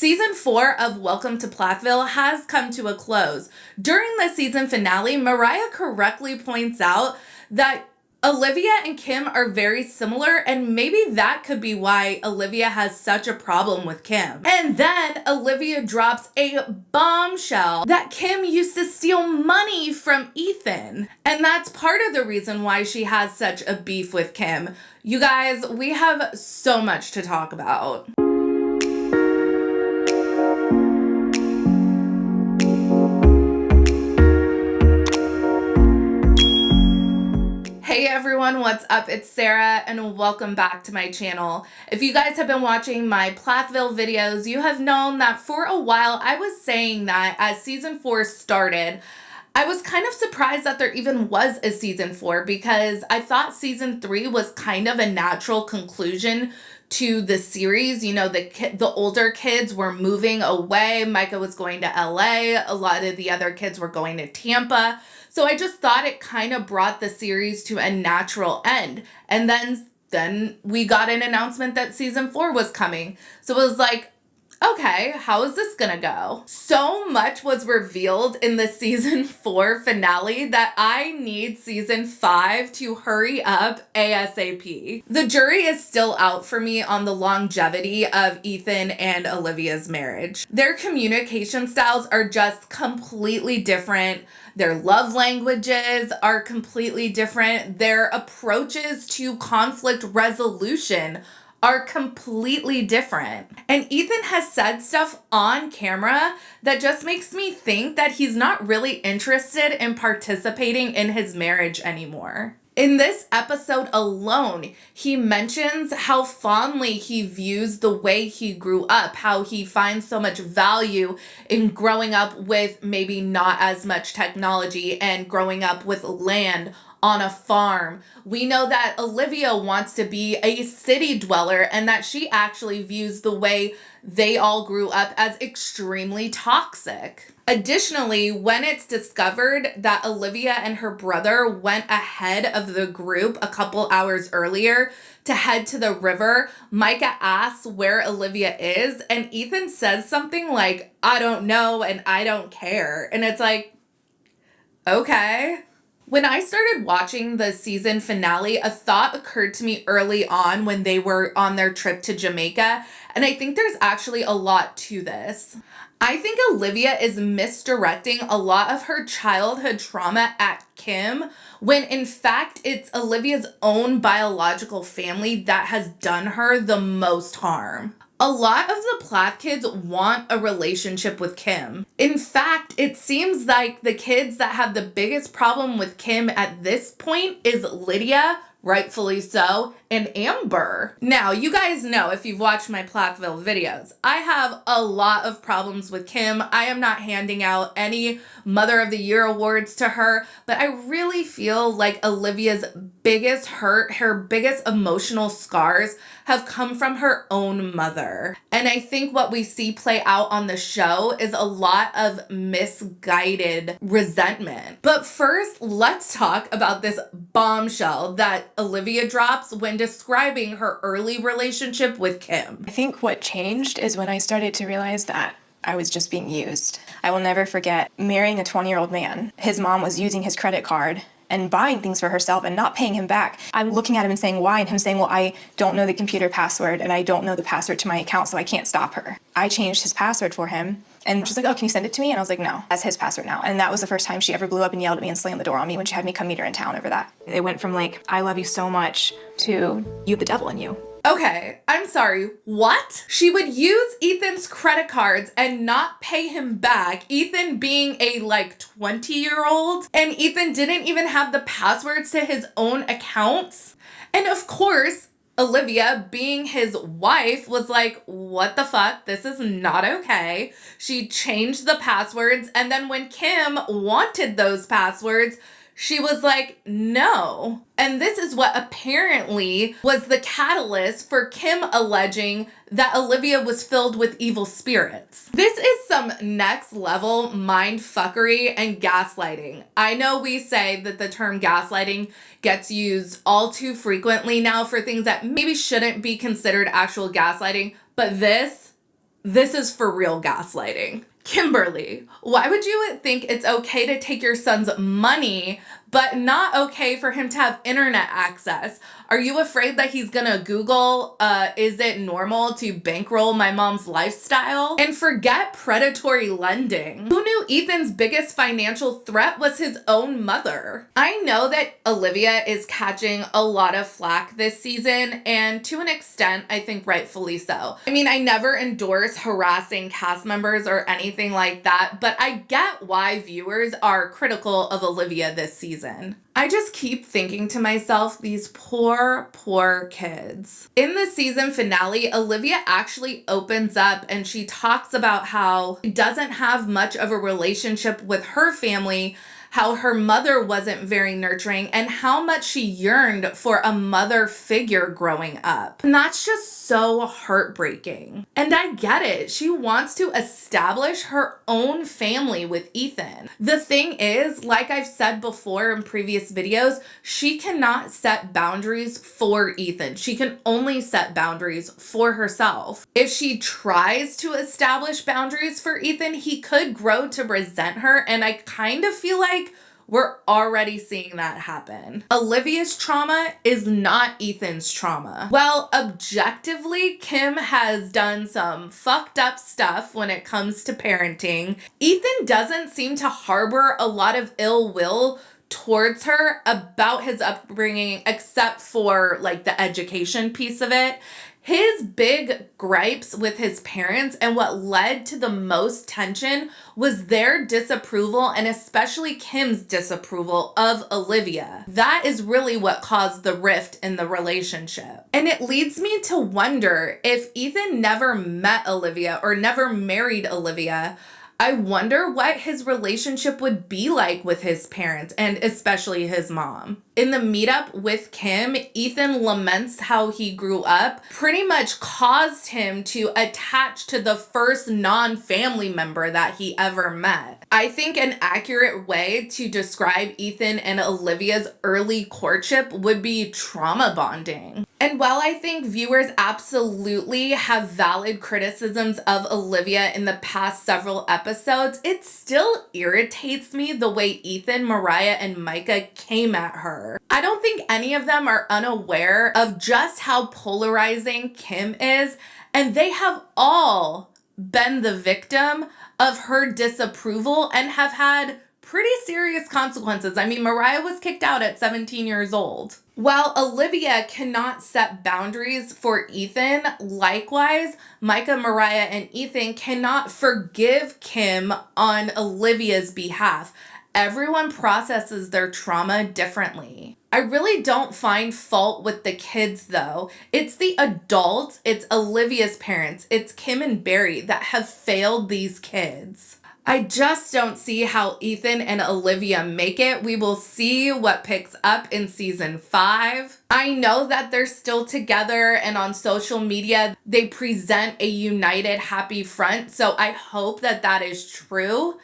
Season 4 of Welcome to Plathville has come to a close. During the season finale, Mariah correctly points out that Olivia and Kim are very similar, and maybe that could be why Olivia has such a problem with Kim. And then Olivia drops a bombshell that Kim used to steal money from Ethan. And that's part of the reason why she has such a beef with Kim. You guys, we have so much to talk about. Hey everyone, what's up? It's Sarah and welcome back to my channel. If you guys have been watching my Plathville videos, you have known that for a while I was saying that as season 4 started, I was kind of surprised that there even was a season 4 because I thought season 3 was kind of a natural conclusion to the series. You know, the older kids were moving away. Micah was going to LA. A lot of the other kids were going to Tampa. So I just thought it kind of brought the series to a natural end. And then we got an announcement that season 4 was coming. So it was like, okay, how is this gonna go? So much was revealed in the season 4 finale that I need season 5 to hurry up ASAP. The jury is still out for me on the longevity of Ethan and Olivia's marriage. Their communication styles are just completely different. Their love languages are completely different. Their approaches to conflict resolution are completely different. And Ethan has said stuff on camera that just makes me think that he's not really interested in participating in his marriage anymore. In this episode alone, he mentions how fondly he views the way he grew up, how he finds so much value in growing up with maybe not as much technology and growing up with land on a farm. We know that Olivia wants to be a city dweller and that she actually views the way they all grew up as extremely toxic. Additionally, when it's discovered that Olivia and her brother went ahead of the group a couple hours earlier to head to the river, Micah asks where Olivia is, and Ethan says something like, "I don't know and I don't care." And it's like, okay. When I started watching the season finale, a thought occurred to me early on when they were on their trip to Jamaica, and I think there's actually a lot to this. I think Olivia is misdirecting a lot of her childhood trauma at Kim, when in fact it's Olivia's own biological family that has done her the most harm. A lot of the Plath kids want a relationship with Kim. In fact, it seems like the kids that have the biggest problem with Kim at this point is Lydia, rightfully so, and Amber. Now, you guys know if you've watched my Plathville videos, I have a lot of problems with Kim. I am not handing out any Mother of the Year awards to her, but I really feel like Olivia's biggest hurt, her biggest emotional scars have come from her own mother. And I think what we see play out on the show is a lot of misguided resentment. But first, let's talk about this bombshell that Olivia drops when describing her early relationship with Kim. I think what changed is when I started to realize that I was just being used. I will never forget marrying a 20-year-old man. His mom was using his credit card and buying things for herself and not paying him back. I'm looking at him and saying, why? And him saying, well, I don't know the computer password and I don't know the password to my account, so I can't stop her. I changed his password for him. And she's like, oh, can you send it to me? And I was like, no, that's his password now. And that was the first time she ever blew up and yelled at me and slammed the door on me when she had me come meet her in town over that. It went from like, I love you so much to you have the devil in you. Okay, I'm sorry, what? She would use Ethan's credit cards and not pay him back, Ethan being a 20-year-old, and Ethan didn't even have the passwords to his own accounts. And of course, Olivia, being his wife, was like, what the fuck? This is not okay. She changed the passwords, and then when Kim wanted those passwords, she was like, no. And this is what apparently was the catalyst for Kim alleging that Olivia was filled with evil spirits. This is some next level mind fuckery and gaslighting. I know we say that the term gaslighting gets used all too frequently now for things that maybe shouldn't be considered actual gaslighting, but this This is for real gaslighting. Kimberly, why would you think it's okay to take your son's money, but not okay for him to have internet access? Are you afraid that he's gonna Google, is it normal to bankroll my mom's lifestyle? And forget predatory lending. Who knew Ethan's biggest financial threat was his own mother? I know that Olivia is catching a lot of flack this season, and to an extent, I think rightfully so. I mean, I never endorse harassing cast members or anything like that, but I get why viewers are critical of Olivia this season. I just keep thinking to myself, these poor kids. In the season finale, Olivia actually opens up and she talks about how she doesn't have much of a relationship with her family, how her mother wasn't very nurturing, and how much she yearned for a mother figure growing up. And that's just so heartbreaking. And I get it. She wants to establish her own family with Ethan. The thing is, like I've said before in previous videos, she cannot set boundaries for Ethan. She can only set boundaries for herself. If she tries to establish boundaries for Ethan, he could grow to resent her, and I kind of feel like we're already seeing that happen. Olivia's trauma is not Ethan's trauma. Well, objectively, Kim has done some fucked up stuff when it comes to parenting. Ethan doesn't seem to harbor a lot of ill will towards her about his upbringing, except for like the education piece of it. His big gripes with his parents and what led to the most tension was their disapproval, and especially Kim's disapproval of Olivia. That is really what caused the rift in the relationship. And it leads me to wonder if Ethan never met Olivia or never married Olivia, I wonder what his relationship would be like with his parents, and especially his mom. In the meetup with Kim, Ethan laments how he grew up pretty much caused him to attach to the first non-family member that he ever met. I think an accurate way to describe Ethan and Olivia's early courtship would be trauma bonding. And while I think viewers absolutely have valid criticisms of Olivia in the past several episodes, it still irritates me the way Ethan, Mariah, and Micah came at her. I don't think any of them are unaware of just how polarizing Kim is, and they have all been the victim of her disapproval and have had pretty serious consequences. I mean, Mariah was kicked out at 17 years old. While Olivia cannot set boundaries for Ethan, likewise, Micah, Mariah, and Ethan cannot forgive Kim on Olivia's behalf. Everyone processes their trauma differently. I really don't find fault with the kids though. It's the adults, it's Olivia's parents, it's Kim and Barry that have failed these kids. I just don't see how Ethan and Olivia make it. We will see what picks up in season 5. I know that they're still together, and on social media, they present a united, happy front. So I hope that that is true.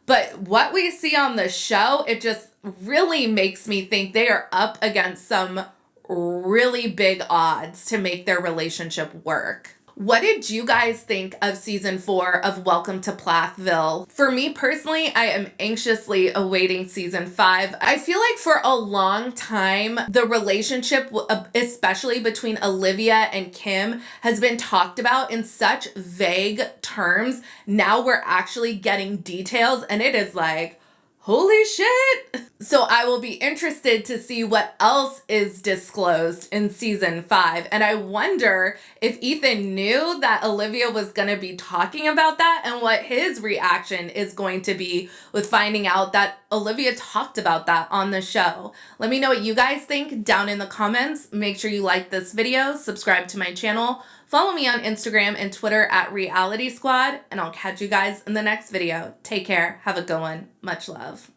But what we see on the show, it just really makes me think they are up against some really big odds to make their relationship work. What did you guys think of season 4 of Welcome to Plathville? For me personally, I am anxiously awaiting season 5. I feel like for a long time, the relationship, especially between Olivia and Kim, has been talked about in such vague terms. Now we're actually getting details, and it is like, holy shit! So I will be interested to see what else is disclosed in season 5. And I wonder if Ethan knew that Olivia was going to be talking about that and what his reaction is going to be with finding out that Olivia talked about that on the show. Let me know what you guys think down in the comments. Make sure you like this video, subscribe to my channel, follow me on Instagram and Twitter at Reality Squad, and I'll catch you guys in the next video. Take care. Have a good one. Much love.